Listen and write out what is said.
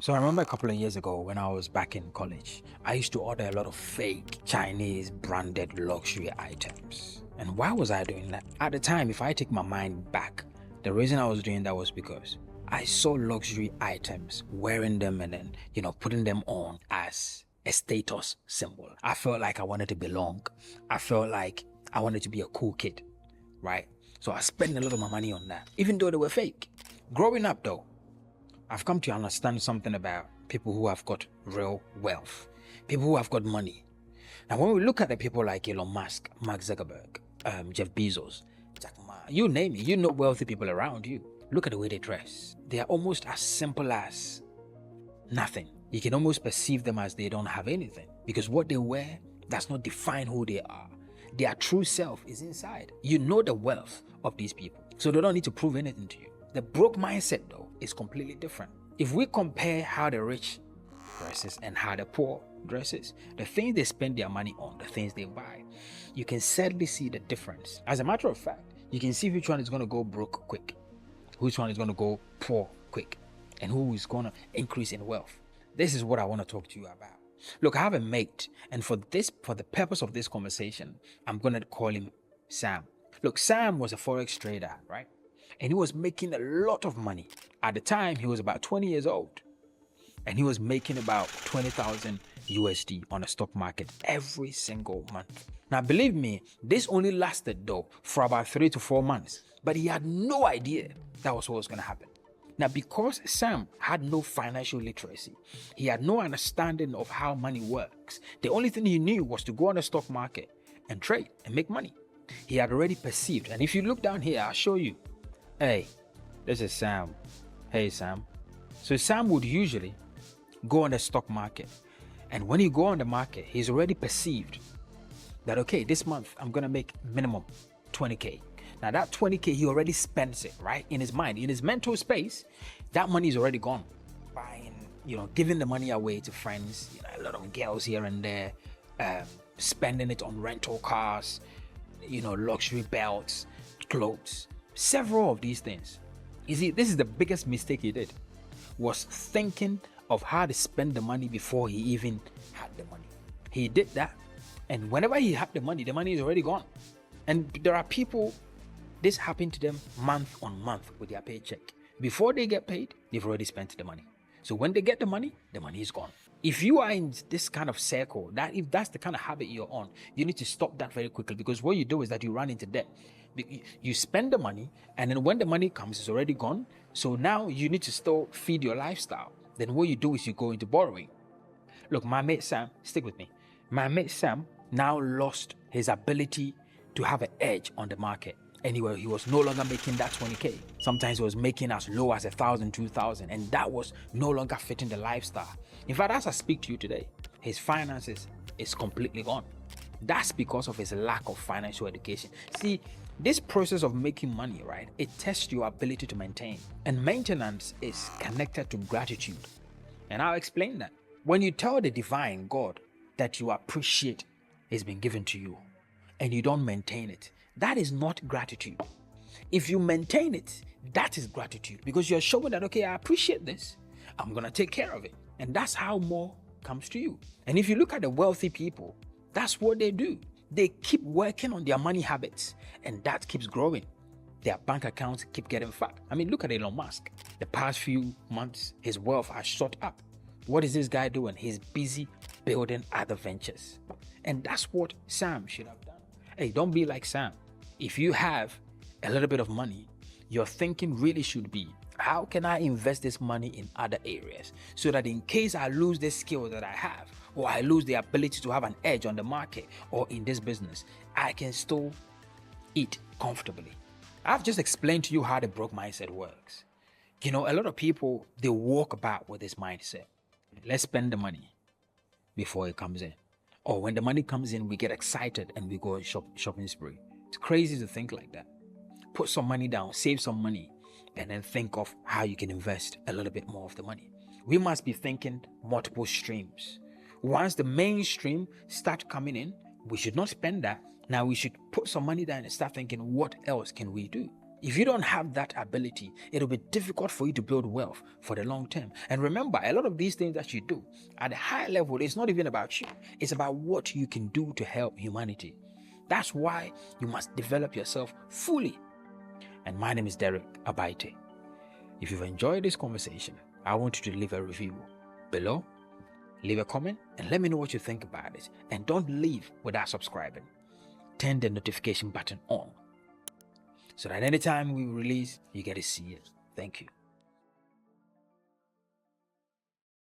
So I remember a couple of years ago when I was back in college, I used to order a lot of fake Chinese branded luxury items. And why was I doing that? At the time, if I take my mind back, the reason I was doing that was because I saw luxury items, wearing them and then, putting them on as a status symbol. I felt like I wanted to belong. I felt like I wanted to be a cool kid, right? So I spent a lot of my money on that, even though they were fake. Growing up though, I've come to understand something about people who have got real wealth, people who have got money. Now, when we look at the people like Elon Musk, Mark Zuckerberg, Jeff Bezos, Jack Ma, you name it, wealthy people around you. Look at the way they dress. They are almost as simple as nothing. You can almost perceive them as they don't have anything because what they wear does not define who they are. Their true self is inside. You know the wealth of these people, so they don't need to prove anything to you. The broke mindset, though, is completely different. If we compare how the rich dresses and how the poor dresses, the things they spend their money on, the things they buy, you can sadly see the difference. As a matter of fact, you can see which one is going to go broke quick, which one is going to go poor quick, and who is going to increase in wealth. This is what I want to talk to you about. Look, I have a mate, and for the purpose of this conversation, I'm going to call him Sam. Look, Sam was a forex trader, right? And he was making a lot of money. At the time, he was about 20 years old. And he was making about 20,000 USD on the stock market every single month. Now, believe me, this only lasted though for about 3 to 4 months. But he had no idea that was what was going to happen. Now, because Sam had no financial literacy, he had no understanding of how money works. The only thing he knew was to go on the stock market and trade and make money. He had already perceived. And if you look down here, I'll show you. Hey, this is Sam. Hey, Sam. So Sam would usually go on the stock market. And when he go on the market, he's already perceived that, okay, this month I'm going to make minimum 20K. Now that 20K, he already spends it, right? In his mind, in his mental space, that money is already gone. Buying, giving the money away to friends, a lot of girls here and there, spending it on rental cars, luxury belts, clothes. Several of these things. You see, this is the biggest mistake he did, was thinking of how to spend the money before he even had the money. He did that, and whenever he had the money is already gone. And there are people, this happened to them month on month with their paycheck. Before they get paid, they've already spent the money. So when they get the money is gone. If you are in this kind of circle, if that's the kind of habit you're on, you need to stop that very quickly, because what you do is that you run into debt. You spend the money, and then when the money comes, it's already gone. So now you need to still feed your lifestyle. Then what you do is you go into borrowing. Look, my mate Sam, stick with me. My mate Sam now lost his ability to have an edge on the market. Anyway, he was no longer making that 20K. Sometimes he was making as low as 1,000, 2,000, and that was no longer fitting the lifestyle. In fact, as I speak to you today, his finances is completely gone. That's because of his lack of financial education. See, this process of making money, right, it tests your ability to maintain. And maintenance is connected to gratitude. And I'll explain that. When you tell the divine God that you appreciate it's been given to you and you don't maintain it, that is not gratitude. If you maintain it, that is gratitude, because you're showing that, okay, I appreciate this. I'm going to take care of it. And that's how more comes to you. And if you look at the wealthy people, that's what they do. They keep working on their money habits, and that keeps growing. Their bank accounts keep getting fat. I mean, look at Elon Musk. The past few months, his wealth has shot up. What is this guy doing? He's busy building other ventures. And that's what Sam should have done. Hey, don't be like Sam. If you have a little bit of money, your thinking really should be, how can I invest this money in other areas so that in case I lose this skill that I have, or I lose the ability to have an edge on the market or in this business, I can still eat comfortably. I've just explained to you how the broke mindset works. A lot of people, they walk about with this mindset. Let's spend the money before it comes in. Or when the money comes in, we get excited and we go on shopping spree. It's crazy to think like that. Put some money down, save some money, and then think of how you can invest a little bit more of the money. We must be thinking multiple streams. Once the mainstream start coming in, we should not spend that. Now we should put some money down and start thinking, what else can we do? If you don't have that ability, it'll be difficult for you to build wealth for the long term. And remember, a lot of these things that you do at a high level, it's not even about you. It's about what you can do to help humanity. That's why you must develop yourself fully. And my name is Derek Abaite. If you've enjoyed this conversation, I want you to leave a review below, leave a comment, and let me know what you think about it. And don't leave without subscribing. Turn the notification button on so that anytime we release, you get to see it. Thank you.